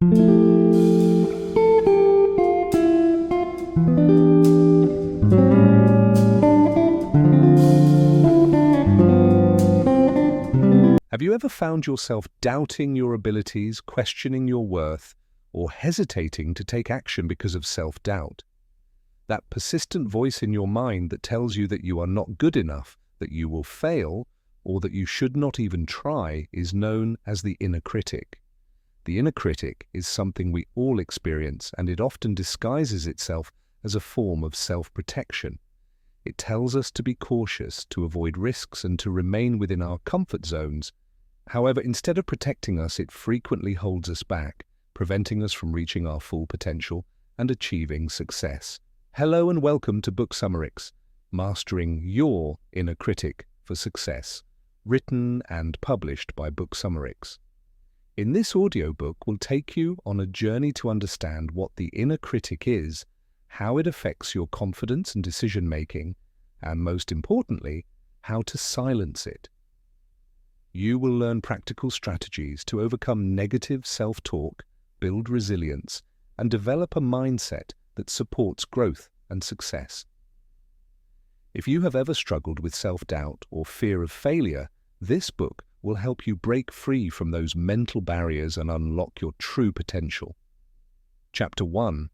Have you ever found yourself doubting your abilities, questioning your worth, or hesitating to take action because of self-doubt? That persistent voice in your mind that tells you that you are not good enough, that you will fail, or that you should not even try is known as the inner critic. The inner critic is something we all experience, and it often disguises itself as a form of self-protection. It tells us to be cautious, to avoid risks, and to remain within our comfort zones. However, instead of protecting us, it frequently holds us back, preventing us from reaching our full potential and achieving success. Hello and welcome to Book Summerix, Mastering Your Inner Critic for Success, written and published by Book Summerix. In this audiobook, we'll take you on a journey to understand what the inner critic is, how it affects your confidence and decision-making, and most importantly, how to silence it. You will learn practical strategies to overcome negative self-talk, build resilience, and develop a mindset that supports growth and success. If you have ever struggled with self-doubt or fear of failure, this book will help you break free from those mental barriers and unlock your true potential. Chapter 1.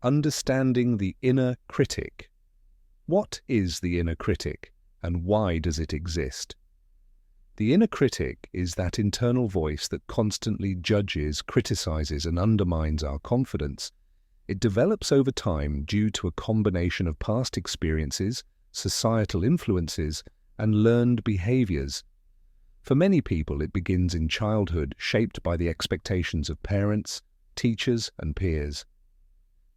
Understanding the Inner Critic. What is the inner critic, and why does it exist? The inner critic is that internal voice that constantly judges, criticizes, and undermines our confidence. It develops over time due to a combination of past experiences, societal influences, and learned behaviors. For many people, it begins in childhood, shaped by the expectations of parents, teachers, and peers.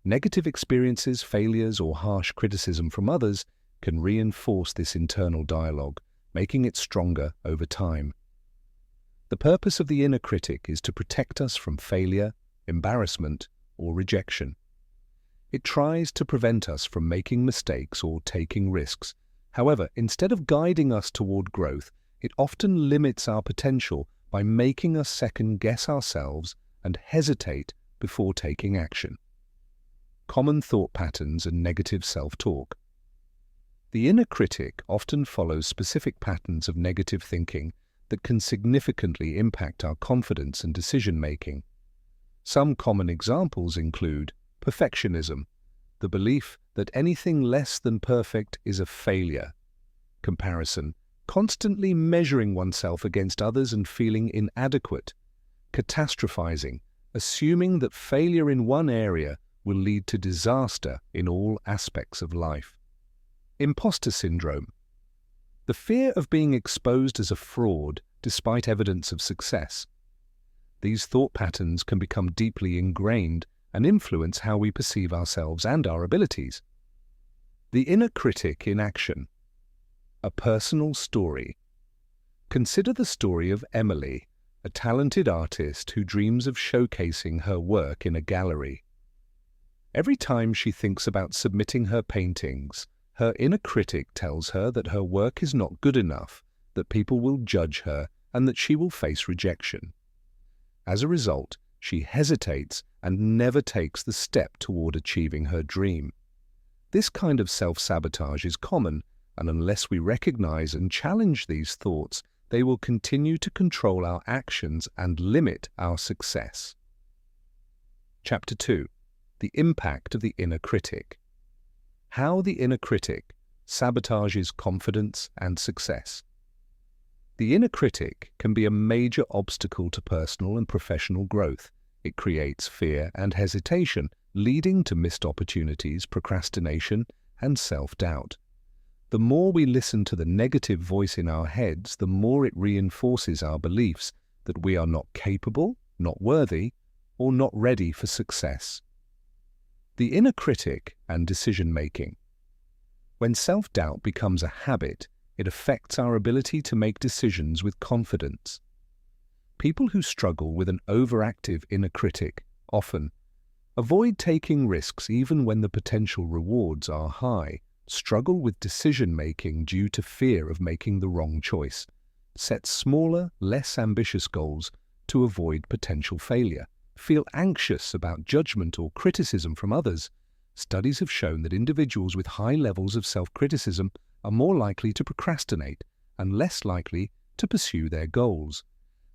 Negative experiences, failures, or harsh criticism from others can reinforce this internal dialogue, making it stronger over time. The purpose of the inner critic is to protect us from failure, embarrassment, or rejection. It tries to prevent us from making mistakes or taking risks. However, instead of guiding us toward growth, it often limits our potential by making us second-guess ourselves and hesitate before taking action. Common thought patterns and negative self-talk. The inner critic often follows specific patterns of negative thinking that can significantly impact our confidence and decision-making. Some common examples include perfectionism, the belief that anything less than perfect is a failure; comparison, constantly measuring oneself against others and feeling inadequate; catastrophizing, assuming that failure in one area will lead to disaster in all aspects of life; imposter syndrome, the fear of being exposed as a fraud despite evidence of success. These thought patterns can become deeply ingrained and influence how we perceive ourselves and our abilities. The inner critic in action. A personal story. Consider the story of Emily, a talented artist who dreams of showcasing her work in a gallery. Every time she thinks about submitting her paintings, her inner critic tells her that her work is not good enough, that people will judge her, and that she will face rejection. As a result, she hesitates and never takes the step toward achieving her dream. This kind of self-sabotage is common, and unless we recognize and challenge these thoughts, they will continue to control our actions and limit our success. Chapter 2. The impact of the inner critic. How the inner critic sabotages confidence and success. The inner critic can be a major obstacle to personal and professional growth. It creates fear and hesitation, leading to missed opportunities, procrastination, and self-doubt. The more we listen to the negative voice in our heads, the more it reinforces our beliefs that we are not capable, not worthy, or not ready for success. The inner critic and decision-making. When self-doubt becomes a habit, it affects our ability to make decisions with confidence. People who struggle with an overactive inner critic often avoid taking risks even when the potential rewards are high, struggle with decision-making due to fear of making the wrong choice, set smaller, less ambitious goals to avoid potential failure, feel anxious about judgment or criticism from others, studies have shown that individuals with high levels of self-criticism are more likely to procrastinate and less likely to pursue their goals.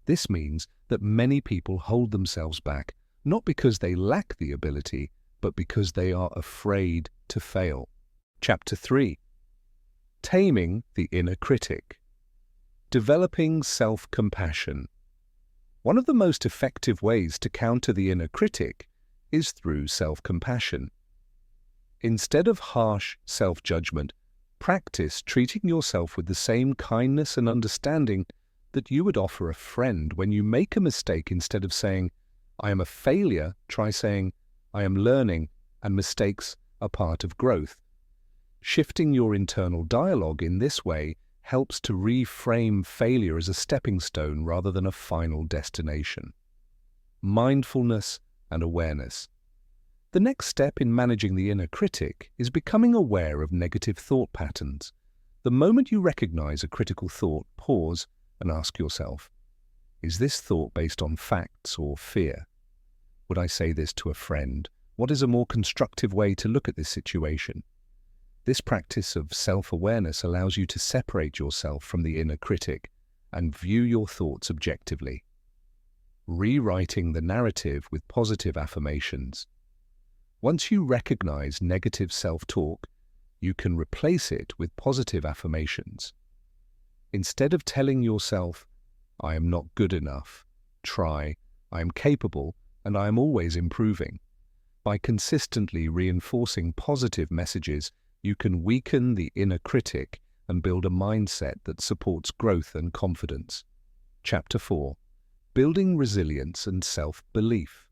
This means that many people hold themselves back, not because they lack the ability, but because they are afraid to fail. Chapter 3. Taming the Inner Critic. Developing self-compassion. One of the most effective ways to counter the inner critic is through self-compassion. Instead of harsh self-judgment, practice treating yourself with the same kindness and understanding that you would offer a friend when you make a mistake. Instead of saying, "I am a failure," try saying, "I am learning, and mistakes are part of growth." Shifting your internal dialogue in this way helps to reframe failure as a stepping stone rather than a final destination. Mindfulness and awareness. The next step in managing the inner critic is becoming aware of negative thought patterns. The moment you recognize a critical thought, pause and ask yourself, is this thought based on facts or fear? Would I say this to a friend? What is a more constructive way to look at this situation? This practice of self-awareness allows you to separate yourself from the inner critic and view your thoughts objectively. Rewriting the narrative with positive affirmations. Once you recognize negative self-talk, you can replace it with positive affirmations. Instead of telling yourself, "I am not good enough," try, "I am capable and I am always improving." By consistently reinforcing positive messages, you can weaken the inner critic and build a mindset that supports growth and confidence. Chapter 4. Building resilience and self-belief.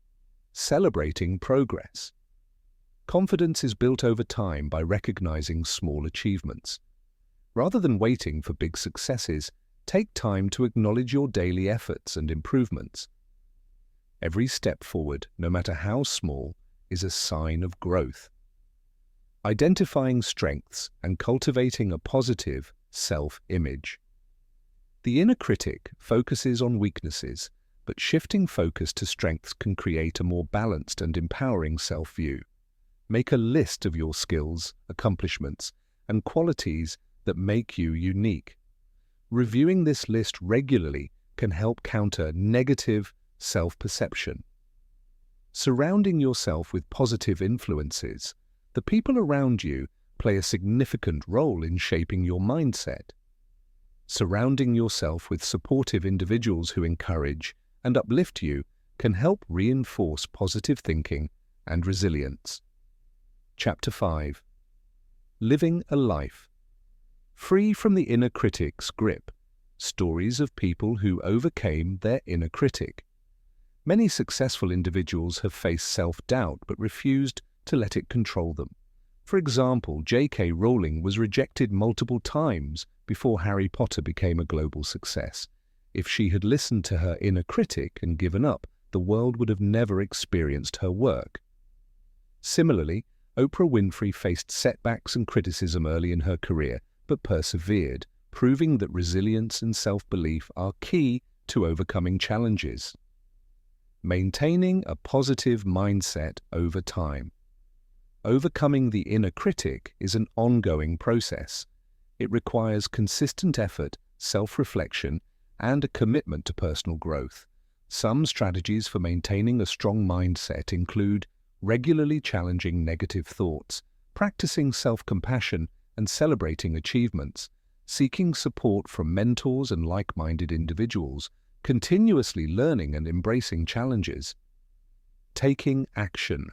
Celebrating progress. Confidence is built over time by recognizing small achievements. Rather than waiting for big successes, take time to acknowledge your daily efforts and improvements. Every step forward, no matter how small, is a sign of growth. Identifying strengths and cultivating a positive self-image. The inner critic focuses on weaknesses, but shifting focus to strengths can create a more balanced and empowering self-view. Make a list of your skills, accomplishments, and qualities that make you unique. Reviewing this list regularly can help counter negative self-perception. Surrounding yourself with positive influences. The people around you play a significant role in shaping your mindset. Surrounding yourself with supportive individuals who encourage and uplift you can help reinforce positive thinking and resilience. Chapter 5. Living a life. Free from the inner critic's grip. Stories of people who overcame their inner critic. Many successful individuals have faced self-doubt but refused to let it control them. For example, J.K. Rowling was rejected multiple times before Harry Potter became a global success. If she had listened to her inner critic and given up, the world would have never experienced her work. Similarly, Oprah Winfrey faced setbacks and criticism early in her career, but persevered, proving that resilience and self-belief are key to overcoming challenges. Maintaining a positive mindset over time. Overcoming the inner critic is an ongoing process. It requires consistent effort, self-reflection, and a commitment to personal growth. Some strategies for maintaining a strong mindset include regularly challenging negative thoughts, practicing self-compassion, and celebrating achievements, seeking support from mentors and like-minded individuals, continuously learning and embracing challenges. Taking action.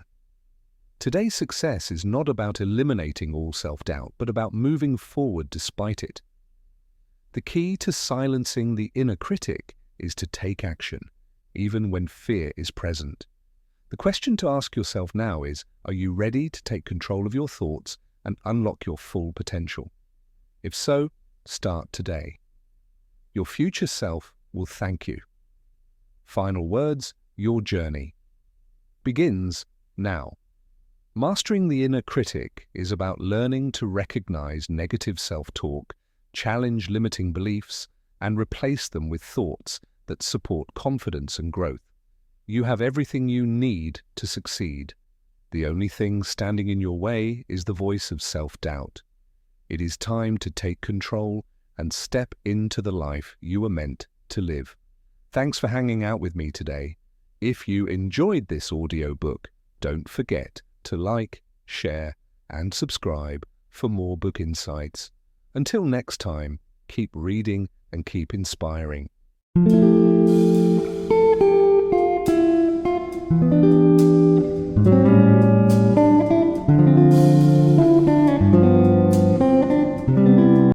Today's success is not about eliminating all self-doubt, but about moving forward despite it. The key to silencing the inner critic is to take action, even when fear is present. The question to ask yourself now is, are you ready to take control of your thoughts and unlock your full potential? If so, start today. Your future self will thank you. Final words, your journey begins now. Mastering the inner critic is about learning to recognize negative self-talk, challenge limiting beliefs, and replace them with thoughts that support confidence and growth. You have everything you need to succeed. The only thing standing in your way is the voice of self-doubt. It is time to take control and step into the life you were meant to live. Thanks for hanging out with me today. If you enjoyed this audiobook, don't forget to like, share, and subscribe for more book insights. Until next time, keep reading and keep inspiring.